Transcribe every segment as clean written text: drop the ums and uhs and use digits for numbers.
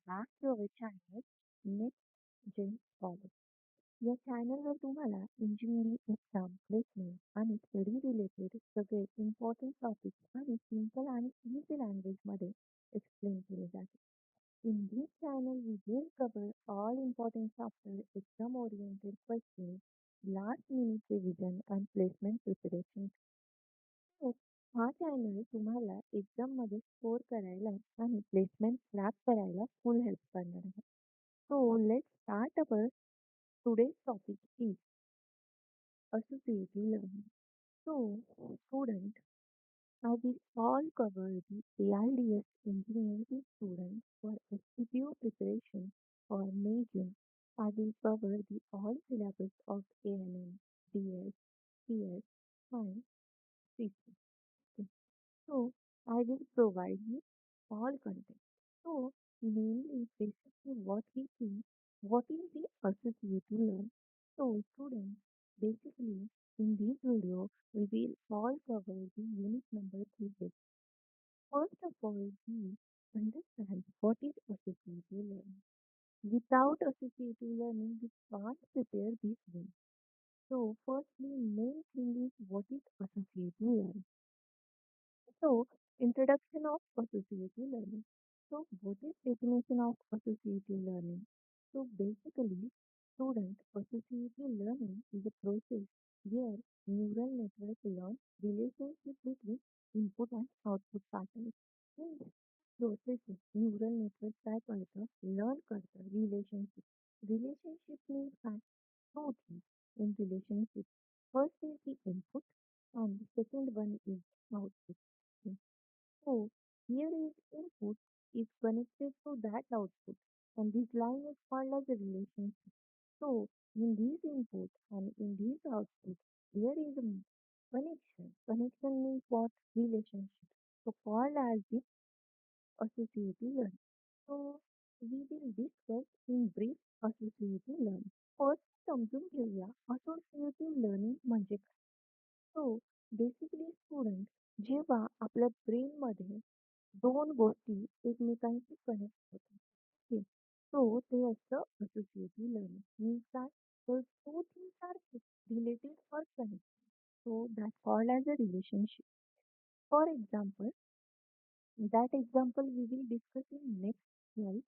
back to our channel Next Gen College. या चॅनलवर तुम्हाला इंजिनिअरिंग एक्झाम, प्लेसमेंट आणि स्टडी रिलेटेड सगळे इम्पॉर्टंट टॉपिक्स आणि सिंपल आणि इझी लँग्वेजमध्ये एक्सप्लेन केले जाते. In this channel, we will cover all important chapter, exam-oriented questions, last-minute revision, and placement preparation. तर हा चॅनल तुम्हाला एक्झाममध्ये स्कोर करायला आणि प्लेसमेंट क्रॅक करायला फुल हेल्प करणार आहे. So let's start our today's topic is associative learning. So student, I will all cover the AIDS engineering students for SCPO preparation for major. I will cover the all syllabus of ANM, DS, CS, and CC. Okay. So I will provide you all content. So mainly basically what we see, what is the associative learn. So students, basically in this video we will all cover the unit number 3 basics. First of all, we understand what is associative learning. Without associative learning, we can't prepare this way. So firstly, main thing is what is associative learning. So, introduction of associative learning. So, what is definition of associative learning? So, basically, student associative learning is a process where neural network learn relationship between input and output patterns. In this process, neural network काय करतं? Learn करतं relationship. Relationship means काय? Two things in relationship. First is the input and the second one is output. So here is input is connected to that output and this line is called as a relationship. So in this input and in this output there is a connection. Connection means what? Relationship. So called as the associative learning. So we will discuss in brief associative learning. First समजून घेऊया associative learning म्हणजे काय. So basically student जेव्हा आपल्या ब्रेनमध्ये दोन गोष्टी एकमेकांशी connect होतात. ओके. सो ते असतं associative learning. Means काय? तर two things are related or connected. So that's called as a relationship. For example, that example we will discuss in next slide.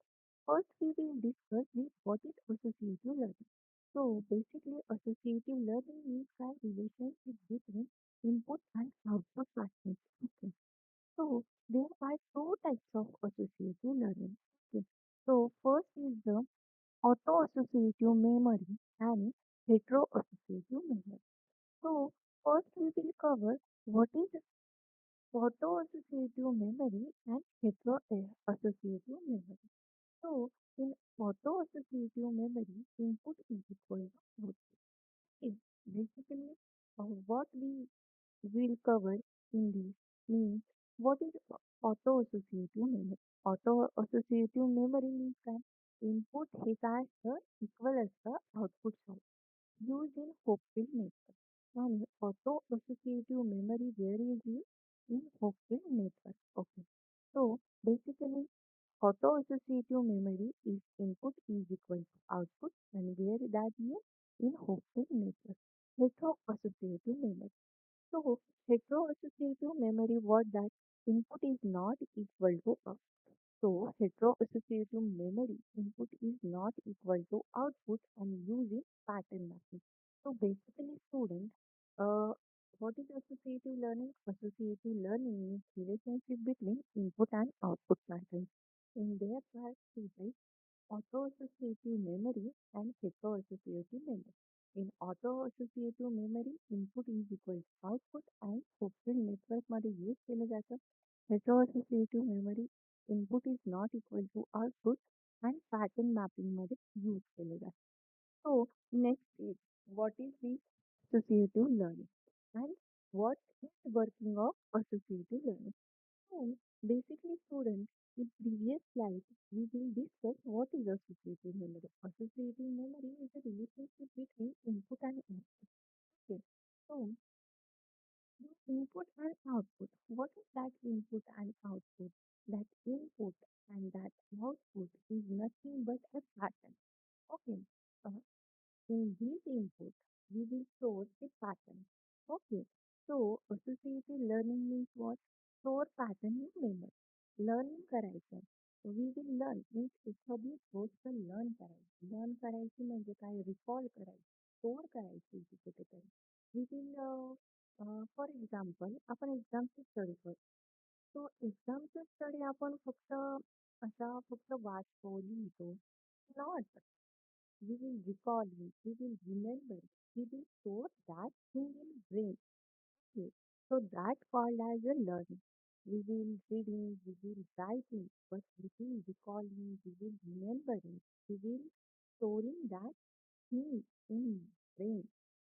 First, we will discuss the what is associative learning. So basically, associative learning means a relationship between input and output patterns. Okay. So there are two types of associative learning. Okay. So first is the auto-associative memory and hetero-associative memory. So first we will cover what is auto-associative memory and hetero-associative memory. So in auto-associative memory, input is equal to output. Okay. Basically, what we will cover in this means what is auto-associative memory. Auto-associative memory means that input हे काय असतं equal असतं output side used in Hopfield network. And auto-associative memory where is used in Hopfield network. Okay. So basically auto-associative memory is input is equal to output and where that is in Hopfield network. Hetero-associative memory. So hetero-associative memory what that input is not equal to output. So hetero-associative memory input is not equal to output and using pattern mapping. So basically student, uh, what is associative learning? Associative learning means relationship between input and output patterns. In their class students, auto-associative memory and hetero-associative memory. In auto-associative memory, input is equal to output and Hopfield network मध्ये use केलं जातं. Hetero-associative memory input is not equal to output and pattern mapping मध्ये use केलं जातं. So next is what is the associative learning and what is working of associative learning. So basically students in previous slide we will discuss what is associative memory. Associative memory is a relationship between input and output. Okay. So input and output. What is that input and output? That input and that output is nothing but a pattern. Okay. Uh, in this input, we will store a pattern. Okay. So associative learning means what? Store pattern in memory. Learning करायचं. We will learn means एखादी गोष्ट learn करायची. Learn करायची म्हणजे काय? Recall करायची. Store करायची ती कुठेतरी. We will फॉर एक्झाम्पल आपण एक्झामची स्टडी करतो. तो एक्झामचा स्टडी आपण फक्त वाचतो, लिहितो. Not. We will recall it, we will remember it, we will store that thing in brain. Okay. So that called as a learning. We will reading, we will writing, but we will recalling, we will remembering, we will storing that thing in brain.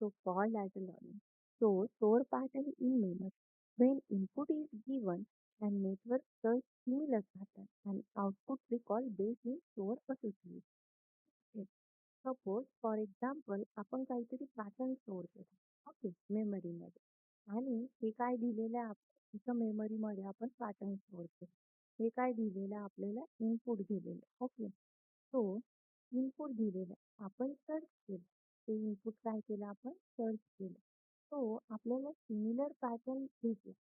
So called as a learning. So store pattern in memory. When input is given and network search similar pattern and output recall based in store association. Suppose for example आपण काहीतरी pattern store केला okay मेमरीमध्ये आणि हे काय दिलेलं आहे इथं मेमरीमध्ये आपण pattern store केलं हे काय दिलेलं आहे आपल्याला इनपुट दिलेलं ओके सो इनपुट दिलेलं आहे आपण सर्च केलं ते इनपुट काय केलं आपण सर्च केलं सो आपल्याला सिमिलर पॅटर्न भेटला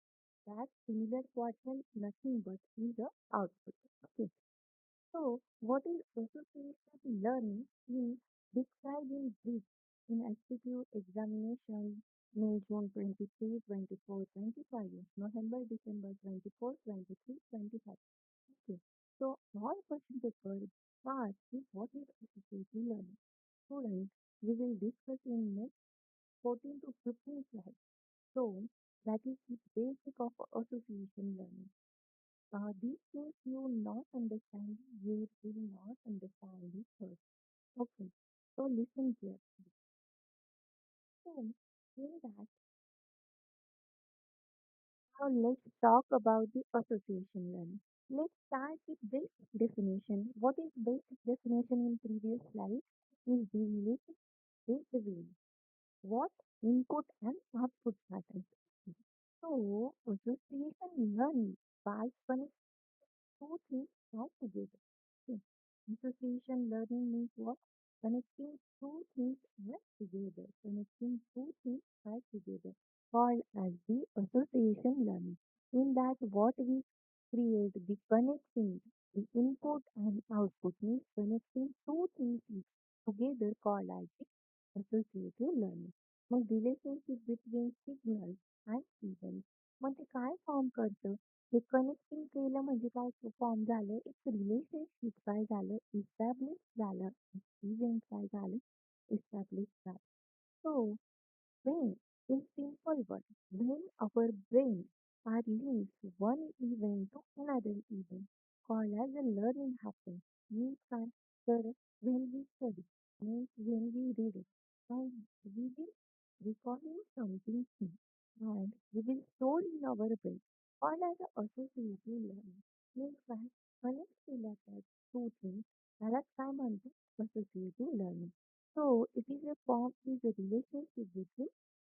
that similar pattern nothing but is a output okay so, what is association learning is described in brief in aptitude examination May, June 23, 24, 25, November, December 24, 23, 25. Okay. So, all question paper start with what is associative learning. Students, we will discuss in next 14 to 15 slides. So, that is the basic of association learning. These things you not understand, you will not understand it first. Okay, so listen carefully. So, in that, now let's talk about the association learning. Let's start with basic definition. What is basic definition in previous slide? Is the relation with the way. What input and output patterns. So, association learning by connecting two things all together. Hmm. Association learning means what? Connecting two things all together. Connecting two things all together. Called as the association learning. In that, what we create the connecting the input and output means connecting two things together called as the associative learning. मग relationship between signal and event मग ते काय form करतं हे connecting केलं म्हणजे काय form झालं एक रिलेशनशिप काय झालं इस्टॅब्लिश झालं इव्हेंट काय झालं इस्टॅब्लिश झालं सो when, in simple word, when our brain are links one event to another event, called as a learning happens, means काय तर when we study, means when we read it, and we will recalling something new, and we will store in our brain, called as a associative learning, means काय connect केल्या त्या two things, त्यालाच काय म्हणतो associative learning. So it is a form, is a relationship between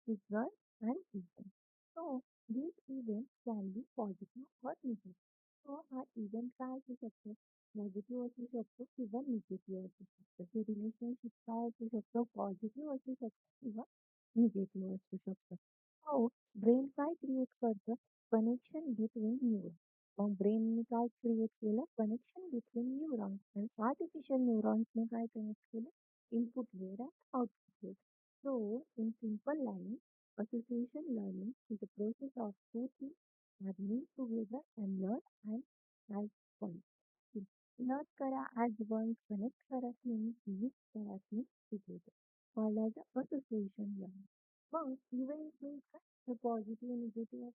signal and event. So these events can be positive or negative. So हा event काय असू शकतो? पॉझिटिव्ह असू शकतो किंवा निगेटिव्ह असू शकतो. हे रिलेशनशिप काय असू शकतो? पॉझिटिव्ह असू शकतो किंवा निगेटिव्ह असू शकतं. हो, ब्रेन काय क्रिएट करतं? Connection between neuron. मग ब्रेनने काय क्रिएट केलं? कनेक्शन बिटवीन न्यूरॉन्स आणि आर्टिफिशियल न्यूरॉन्सने काय कनेक्ट केलं? Input where and output where. So, in simple language, association learning is the process of two things are linked together and learn and as one. Learn करा as one, connect करा things, mix करा things together. Called as association learning. मग event means काय तर positive negative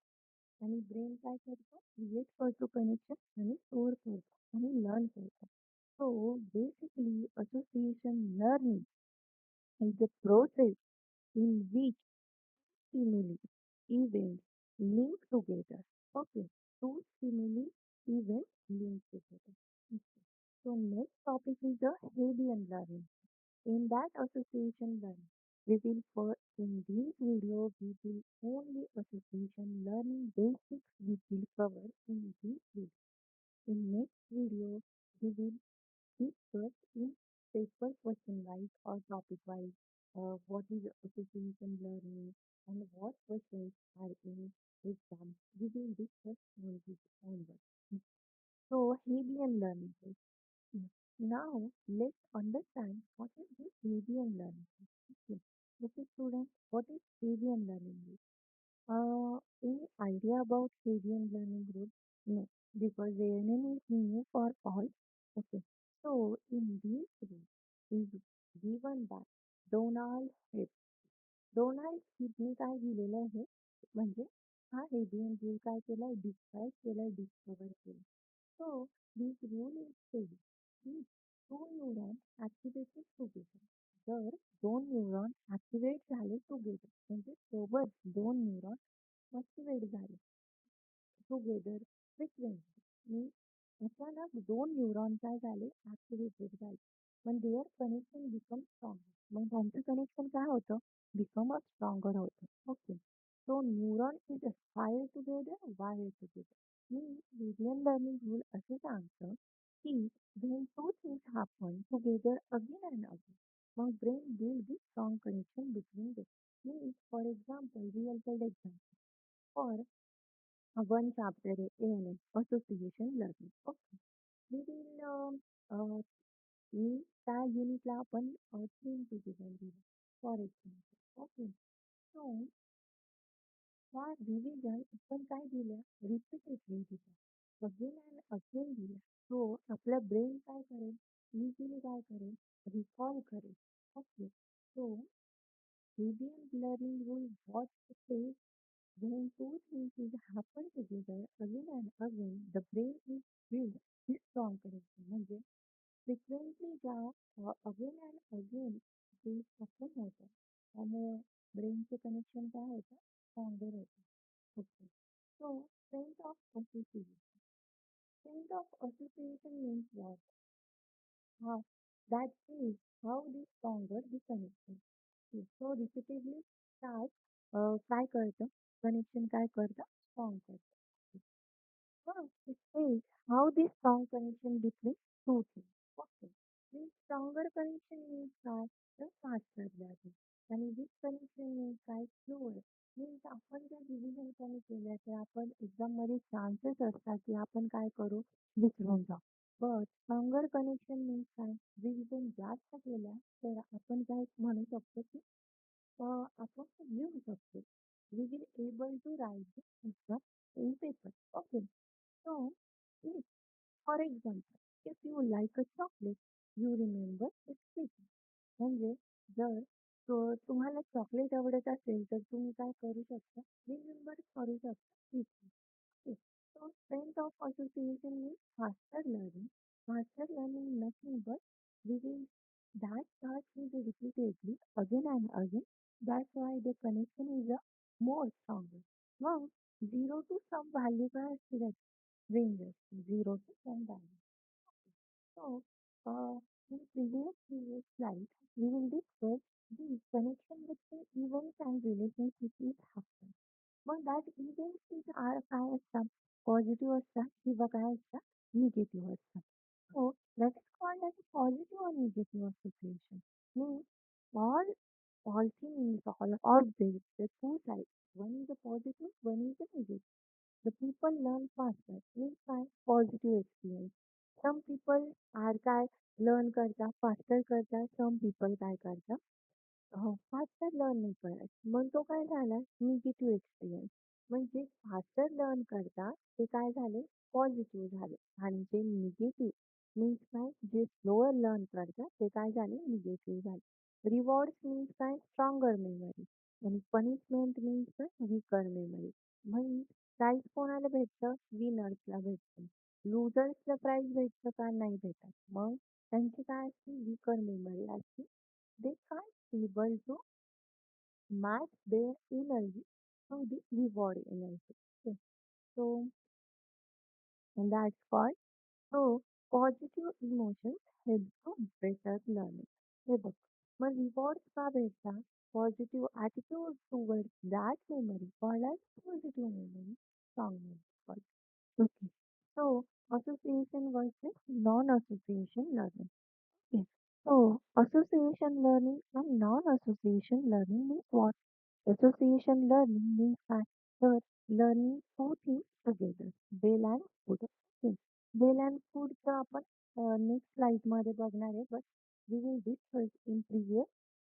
आणि brain काय करतो create करतो connection आणि स्टोअर करतो आणि लर्न करतो so basically association learning is the process in which stimuli events link together. Okay, two stimuli events link together. Okay. So next topic is the Hebbian learning. In that association learning, we will first in this video we will only association learning basics we will cover in this video. In next video, we will discuss in paper question wise or topic wise what is association learning and what questions are in exam. We will discuss on this onward. So, Hebbian learning. Mm. Now, let's understand what is this Hebbian learning. Okay, okay students, what is Hebbian learning? Any idea about Hebbian learning group? No, because their name is new for all. Okay, so in this group is given by Donald Hebb. Donald हिटने काय दिलेलं आहे म्हणजे हा Hebbian rule काय केलाय describe केलाय discover केलाय so this rule is said की टू न्यूरॉन ऍक्टिव्हेटेड टुगेदर जर दोन न्यूरॉन ऍक्टिव्हेट झाले टुगेदर म्हणजे सोबत दोन न्यूरॉन ऍक्टिव्हेट झाले टुगेदर फ्रिक्वेंटली अचानक दोन न्यूरॉन काय झाले ऍक्टिव्हेटेड झाले पण देअर कनेक्शन बिकम स्ट्रॉंगर मग त्यांचं कनेक्शन काय होतं बिकम अ स्ट्रॉंगर होतं okay so neuron is wire together मी विलियन लर्निंग रूल असे सांगतं की when two things happen together again and again mug brain build this strong connection between them means for example real world example for one chapter ANS association learning. Okay. We will मी त्या युनिटला आपण 3 division दिलं for example okay so त्या revision आपण काय दिल्या repeatedly दिल्या again and again दिल्या सो आपला ब्रेन काय करेल इझिली काय करेल रिकॉल करेल okay so Deviant learning will watch the space when two things is happen together again and again, the brain is built this strong connection. म्हणजे frequently ज्या again and again ते happen होतं त्यामुळं ब्रेनचे connection काय होतं stronger होतं okay so strength of association strength of association means what how that is how the stronger the connection so repeatedly start काय करतं कनेक्शन काय करतं स्ट्रॉंग करतं मग it says how the strong connection between two things okay the stronger connection means काय तर faster learning आणि weak connection means काय slower means आपण जर डिव्हिजन कमी केलं तर आपण एक्झाम मध्ये चान्सेस असतात की आपण काय करू विसरून जाऊ बट स्ट्रॉंगर कनेक्शन मीन्स काय रिव्हिजन जास्त केल्या तर आपण काय म्हणू शकतो की आपण लिहू शकतो. We will able to write the exam in paper. Okay. So, if, for example, if you like a chocolate, you remember its flavor. म्हणजे जर तुम्हाला चॉकलेट आवडत असेल तर तुम्ही काय करू शकता रिमेंबर करू शकता okay. So strength of association means faster learning. Faster learning nothing but within that starts with repeatedly again and again. That's why the connection is a more stronger. Mug zero to some value काय असते त्याची ranges zero to some value. So in previous slide we will discuss the connection between events and relationships is happen. मग that events are काय असतात positive असतात किंवा काय असतात निगेटिव्ह असतात so that is called as positive or negative association means all things all the two sides one is a positive one is a negative the people learn faster means काय positive experience some people are काय learn करतात faster करतात some people काय करतात faster learn नाही करत. मग तो काय झाला निगेटिव्ह एक्सपिरियन्स. म्हणजे फास्टर लर्न करता ते काय झाले पॉझिटिव्ह झाले आणि जे निगेटिव्ह मीन्स काय जे स्लोअर लर्न करतात ते काय झाले निगेटिव्ह झाले. रिवॉर्ड्स मीन्स काय स्ट्रॉंगर मेमरी आणि पनिशमेंट मीन्स काय वीकर मेमरी. म्हणजे प्राईज कोणाला भेटतं विनर्सला भेटतं. लुझर्सला प्राईज भेटतं का नाही भेटत. मग त्यांची काय असते वीकर मेमरी असते. They can't able to match their energy to the reward energy. Okay. So and that's called so positive emotions help to better learning. हे बघ मग रिवॉर्ड का भेटतात positive attitude towards that memory called as positive memory strong memory called. Okay. So association versus non-association learning. Okay. So, association learning and non-association learning means what? Association learning means that the learning two things together, Bell and Food. Okay. Bell and Foodचं आपण next slide मध्ये बघणार आहे, but we will discuss in previous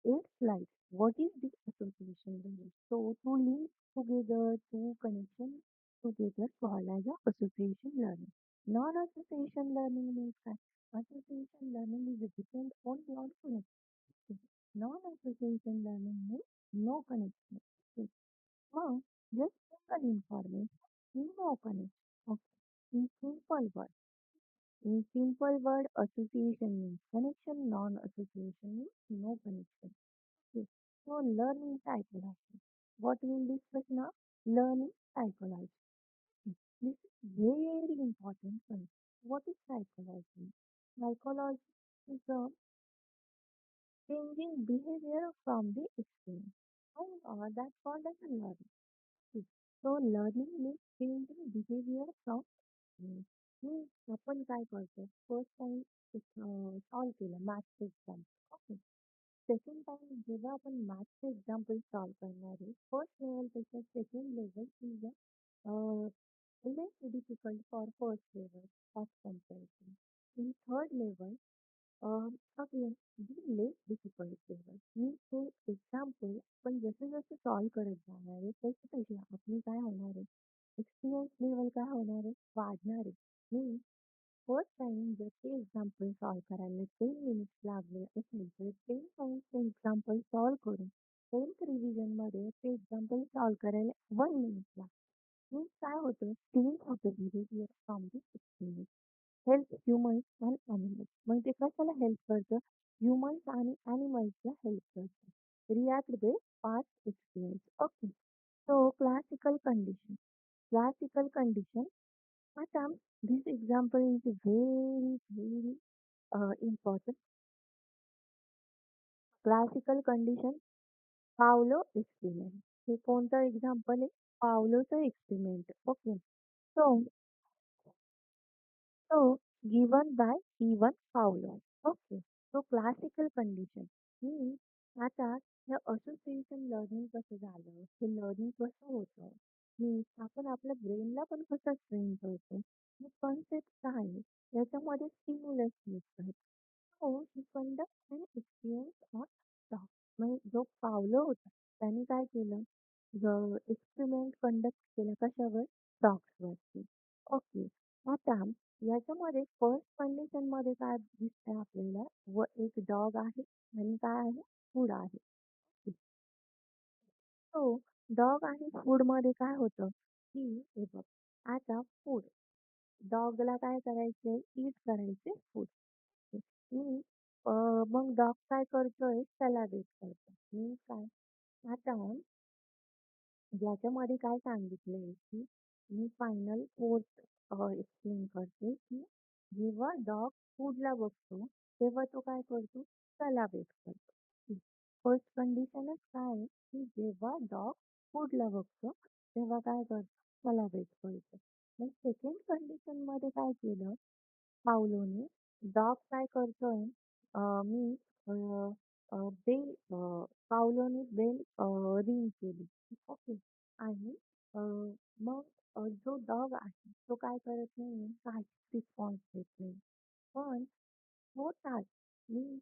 8 slides. What is the association learning? So, two links together, two connections together called as a association learning. Non-association learning means that association learning is depend only on connection. Non-association learning means no connection. Okay. Now, just simple information, no connection. Okay. In simple word, association means connection, non-association means no connection. Okay. So, learning psychology. What we will discuss now? Learning psychology. This is very important one. What is psychology? Psychology is a changing behavior from the experience. And that's called as a learning. Okay. So learning means changing behavior from experience. Means आपण काय करतो first time solve केलं मॅथ्सचं exam okay second time जेव्हा आपण मॅथ्सचं example solve करणार आहे फर्स्ट लेवलपेक्षा second level is less difficult for first level as comparison. In third level, again, the less difficult level. मी ते एक्झाम्पल पण जसे जसे सॉल्व करत जाणार आहे तसे तसे आपली काय होणार आहे एक्सपिरियन्स लेवल काय होणार आहे वाढणार आहे. मी फर्स्ट टाइम जर ते एक्झाम्पल सॉल्व करायला 10 मिनिट्स लागले असेल तर 10 टाइम्स ते एक्झाम्पल सॉल्व करून 10th रिव्हिजनमध्ये ते एक्झाम्पल सॉल्व करायला 1 मिनिट लागतं. मग काय होतं चेंज होतं behaviour from the experience. Help humans and animals. मग ते कशाला हेल्प करतं? ह्युमन्स आणि ॲनिमल्सला हेल्प करतं. React based past experience. Okay. So classical condition. Classical condition. At this example is very important. Classical condition Pavlov experiment. हे कोणतं example आहे? पावलोचं experiment. Okay. So So, given by Ivan Pavlov. Okay. So, classical condition means आता हे association learning कसं झालं? हे learning कसं होतं? Means आपण आपल्या ब्रेनला पण कसं ट्रेन करतो? हे कन्सेप्ट काय आहे? याच्यामध्ये स्टिम्युलस यूज करतो. So, he conduct an experience on dogs. म्हणजे जो पावलं होता त्याने काय केलं? एक्सपेरिमेंट कंडक्ट केला कशावर? डॉग्सवरती. ओके. आता याच्यामध्ये फर्स्ट कंडिशन मध्ये काय दिसतंय आपल्याला व एक डॉग आहे आणि काय आहे फूड आहे. सो डॉग आणि फूड मध्ये काय होतं की हे बघ आता फूड डॉगला काय करायचंय ईट करायचे फूड मी मग डॉग काय करतोय त्याला वेट करतो मी काय आता याच्यामध्ये काय सांगितलंय की मी फायनल फोर्थ एक्सप्लेन करते की जेव्हा डॉग फूडला बघतो तेव्हा तो काय करतो त्याला वेट करतो. फर्स्ट कंडिशनच काय आहे की जेव्हा डॉग फूडला बघतो तेव्हा काय करतो त्याला वेट करतो. मग सेकंड कंडिशन मध्ये काय केलं पावलोने डॉग काय करतोय मी अ, अ, बेल पावलोने बेल रिंग केली. ओके. आणि मग जो डॉग आहे तो काय करत नाहीये काहीच रिस्पॉन्स देत नाही. पण होतात. मी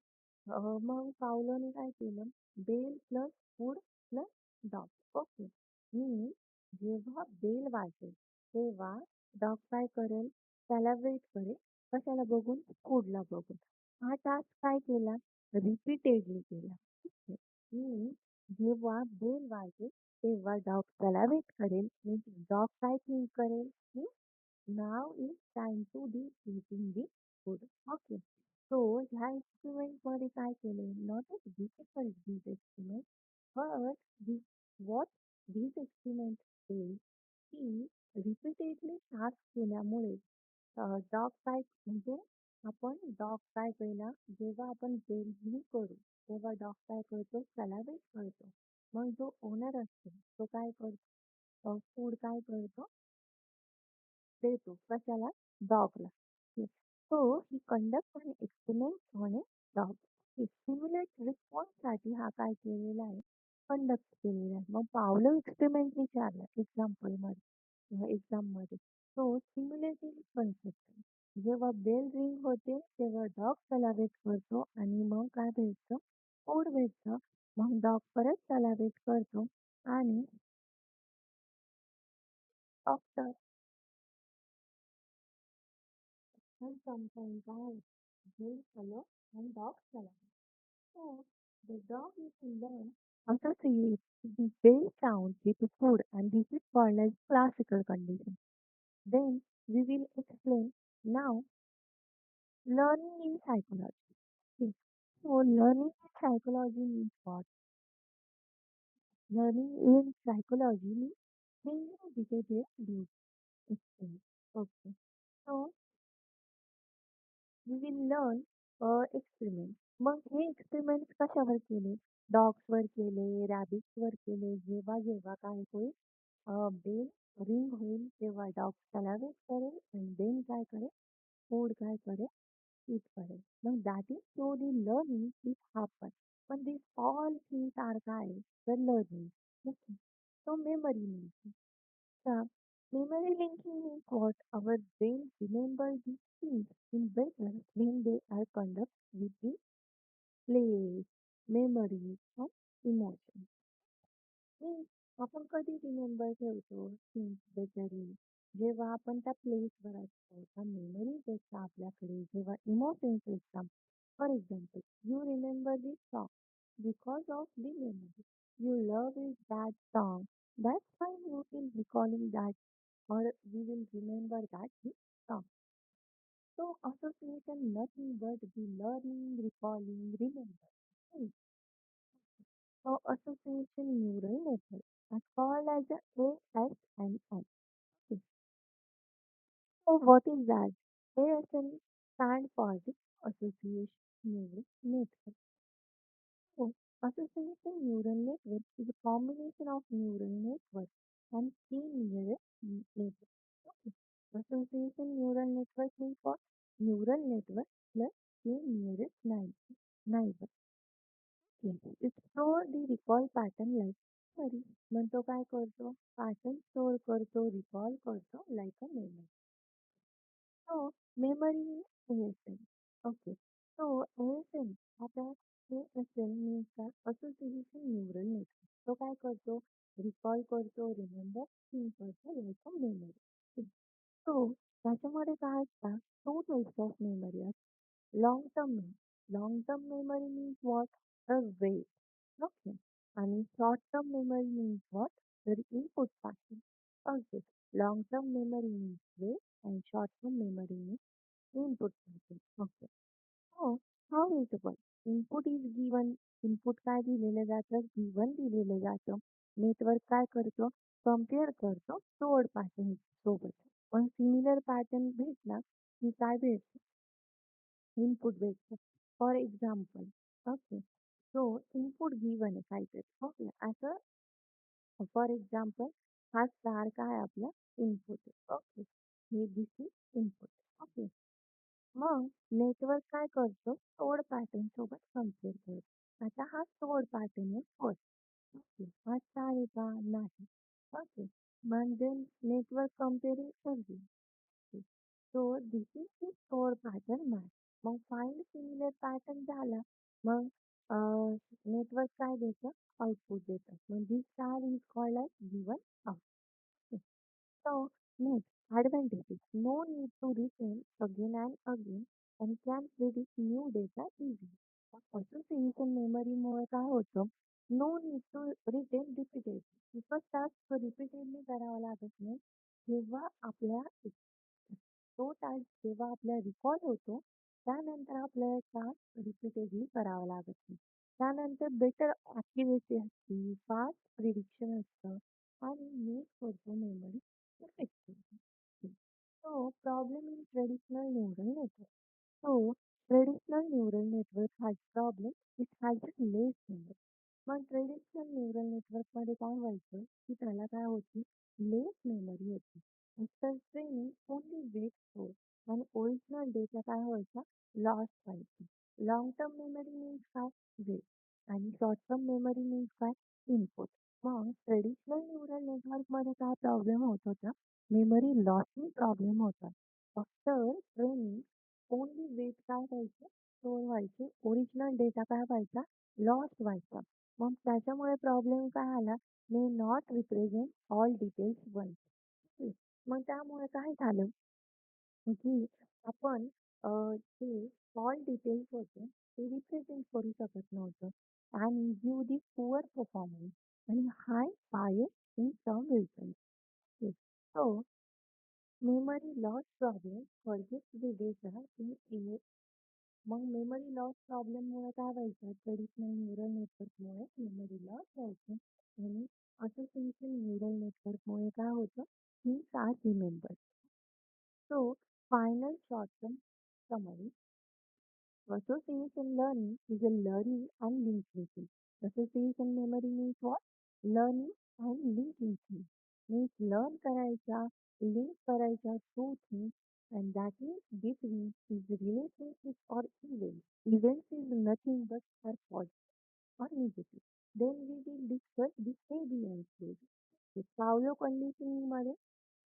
मग पावलोने काय केलं bell plus food plus dog. Okay. मी जेव्हा बेल वाजेल तेव्हा डॉग काय करेल त्याला वेट करेल कशाला बघून फूडला बघून. हा टास्क काय केला रिपीटेडली केला. ठीक आहे. मी जेव्हा बेल वाजेल तेव्हा डॉग त्याला वेट करेल. डॉग काय थिंक करेल की now is time to be eating the food. Okay. So ह्या एक्सपेरिमेंटमध्ये काय केलंय not a difficult this experiment but this what this experiment is की रिपीटेडली टास्क केल्यामुळे डॉग काय म्हणजे आपण डॉग काय केला जेव्हा आपण बेल करू तेव्हा डॉग काय करतो त्याला वेट करतो. मग जो ओनर असतो तो काय करतो फूड काय करतो देतो कशाला dogला. Yes. So he conducts an experiment on a dog. Yes. Simulate responseसाठी हा काय केलेला आहे? कंडक्ट केलेला आहे. मग पावलं एक्सपेरिमेंट विचारलं एक्झाम्पलमध्ये एक्झाममध्ये. So simulating concept. जेव्हा बेल रिंग होते तेव्हा डॉग सॅलिव्हेट करतो आणि मग काय भेटतं? फूड भेटतं. मग डॉग परत सॅलिव्हेट करतो आणि आफ्टर some time काय bell follow and dog saliva. So the dog is learn associates the bell sound with food and this is called as classical condition. Then we will explain now learning in psychology. Okay. So learning in psychology means what? Learning in psychology means changing behavior due to experience. Okay. So we will learn experiment. मग हे experiments कशावर केले? डॉग्सवर केले, रॅबिट्सवर केले. जेव्हा जेव्हा काय होईल बेल रिंग होईल तेव्हा डॉग सॅलिव्हेट करेल आणि देन काय करेल? फूड काय करेल? Eat करेल. मग that is slowly learning is happen. पण these all things are काय? The learning. Okay. So memory means. The memory linking means what our brain remembers these things in better when they are conducted with the place, memory, and emotion. Means आपण कधी remember ठेवतो things betterly जेव्हा आपण त्या प्लेसवर असतो त्या memories असतात आपल्याकडे जेव्हा इमोशन्स असतात for example you remember this song because of the memory you love is that song that's why you will recalling that or we will remember that we song. So association nothing but the learning, recalling, remember. So association neural network are called as a ASNN. Okay. So what is that? ASN stand for the association neural network. So association neural network is a combination of neural network and key neural network. Okay. Association neural network means what? Neural network plus key neural network. It store the recall pattern like memory. मग तो काय करतो? Pattern store करतो, recall करतो like a memory. So memory ASN. Okay. So ASN आता ASN means काय? Association Neural Network. तो काय करतो? रिकॉल करतो, रिमेंबर थिंक करतो like a memory. So त्याच्यामध्ये काय असतात? Two types of memory असतात. Long term memory. Long term memory means what? The way. Okay. And short term memory means what? The input pattern. Okay. Long term memory means way and short term memory means input pattern. Okay. So how is it work? Input is given. Input काय दिलेलं जातं? given दिलेलं जातं. Network काय करतो? Compare करतो stored pattern सोबत. पण सिमिलर पॅटर्न भेटला की काय भेटतं? इनपुट भेटतं. For example okay. So input given आहे काहीतरी. ओके. असं फॉर एक्झाम्पल हा स्टार काय आपला इनपुट आहे. ओके. हे दिस इज इनपुट. ओके. मग नेटवर्क काय करतो? stored पॅटर्न सोबत कम्पेअर करतो. आता हा stored पॅटर्न आहे फर्स्ट. ओके. हा स्टार आहे का? नाही. ओके. म्हणजे network comparing So this is the store pattern match. Mug find similar pattern झाला. मग नेटवर्क काय देतं? आउटपुट देतं. मग this star is called as given out. Okay. So next advantages. No need to retain again and again and can predict new data easily. Association मेमरीमुळे काय होतं? No need to retain repeatedly. एकच task repeatedly करावा लागत नाही. जेव्हा आपल्या तो task जेव्हा आपल्याला रिकॉल होतो, त्यानंतर आपल्याला टास्क रिपीटेडली करावा लागत नाही. त्यानंतर बेटर ॲक्युरेसी असते, फास्ट प्रिडिक्शन असतं आणि यूज करतो memory effectively. So problem in traditional neural network. So traditional neural network has problem. It has less memory. मग ट्रेडिशनल न्यूरल नेटवर्क मध्ये काय व्हायचं की त्याला काय होती लेस मेमरी होती. After training only weight store आणि ओरिजिनल डेटा काय व्हायचा? लॉस्ट व्हायचा. लाँग टर्म मेमरी मीन्स काय? वेट आणि शॉर्ट टर्म मेमरी मीन्स काय? इनपुट. मग ट्रेडिशनल न्यूरल नेटवर्कमध्ये काय प्रॉब्लेम होत होता? मेमरी लॉसनी प्रॉब्लेम होता. आफ्टर ट्रेनिंग ओन्ली वेट काय व्हायचं? स्टोअर व्हायचे. ओरिजिनल डेटा काय व्हायचा? लॉस्ट व्हायचा. मग त्याच्यामुळे प्रॉब्लेम काय आला? May not represent all details one. मग त्यामुळे काय झालं? की आपण जे स्मॉल डिटेल्स होते ते रिप्रेझेंट करू शकत नव्हतं आणि गिव्ह दी पुअर परफॉर्मन्स आणि high bias in some region. So memory loss problem forget the data in a. मग मेमरी लॉस प्रॉब्लेममुळे काय व्हायचं? ट्रेडिशनल न्यूरल नेटवर्कमुळे मेमरी लॉस व्हायचं आणि असोसिएशन न्यूरल नेटवर्कमुळे काय होतं? Things are remember. So, final short-term summary. Association learning is a learning and linking thing. Association memory means what? Learning and linking thing. Means learn करायचा, link करायचा through things, and that means between is relationships or events. Events is nothing but our fault or negative. Then we will discuss the ABM stage. The Pavlov conditioning मध्ये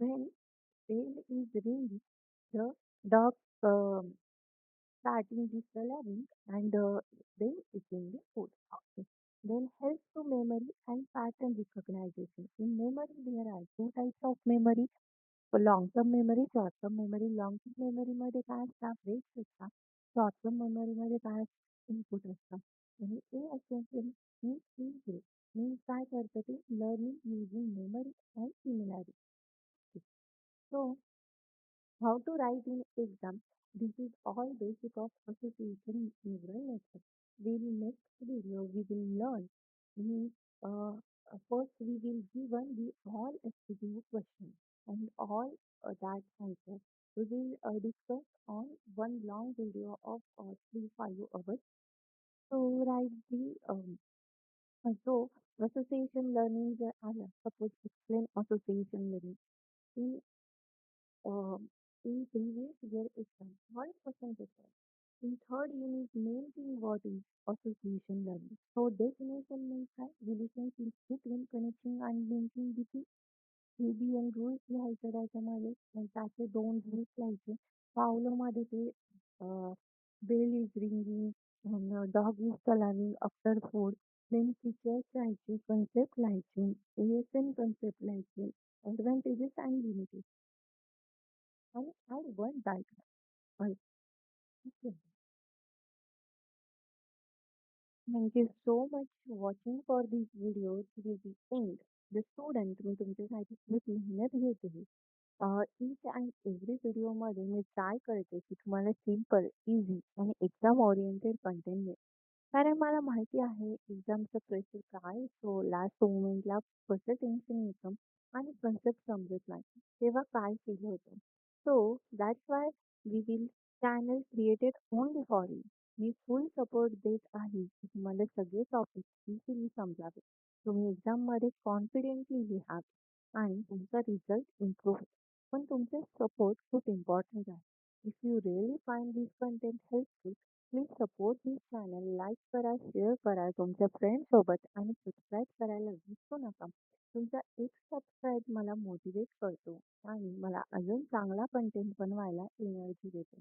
when bell is ringing, the dog starting the coloring and then eating the food. Okay. Then helps to memory and pattern recognition. In memory, there are two types of memory. Long term memory, short term memory. Long term मेमरीमध्ये काय असतात? Weights असतात. Short term मेमरीमध्ये काय input असतात. आणि ए ascension means in means काय करतं ते? Learning using memory and similarity. So how to write in exam. This is all basic of association neural network. In next video we will learn. We first we will given the all SPQ question and all that answer. We will discuss on one long video of 3-5 hours. So write the so association learning suppose explain association learning. In in previous year exam, one question paper. In third unit, main thing what is association learning. So definition means that relationship between connection and linking between ABN rules लिहायचं त्याच्यामध्ये मग त्याचे दोन rules लिहायचे. पावलोमध्ये ते bell is ringing, dog is colouring after food. Then features लिहायचे, concept लिहायचे, ASN concept लिहायचे, advantages and limited and add one diagram. Right. Okay. Thank you so much for watching for this video till the end. The student मी तुमच्यासाठी खूप मेहनत घेते. Each and every व्हिडिओमध्ये मी try करते की तुम्हाला सिम्पल, इझी आणि एक्झाम ओरिएंटेड कंटेंट मिळेल. कारण मला माहिती आहे एक्झामचं प्रेशर काय असतो, लास्ट मोमेंटला कसं टेन्शन येतं आणि कन्सेप्ट समजत नाही, तेव्हा काय फील होतं. So that's why we will channel created only for you. मी फुल सपोर्ट देत आहे की तुम्हाला सगळे टॉपिक इझिली समजावे. तुम्ही एक्झाममध्ये कॉन्फिडेंटली लिहावे आणि तुमचा रिझल्ट इम्प्रूव्ह होईल. पण तुमचे सपोर्ट खूप इम्पॉर्टंट आहे. If you really find this content helpful, please support this channel. Like करा, शेअर करा तुमच्या फ्रेंड्ससोबत आणि सबस्क्राईब करायला विसरू नका. तुमचा एक सबस्क्राईब मला मोटिवेट करतो आणि मला अजून चांगला कंटेंट बनवायला एनर्जी देतो.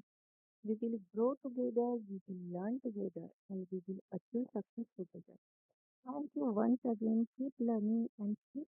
We will grow together, we will learn together, and we will achieve success together. Thank you once again. Keep learning and keep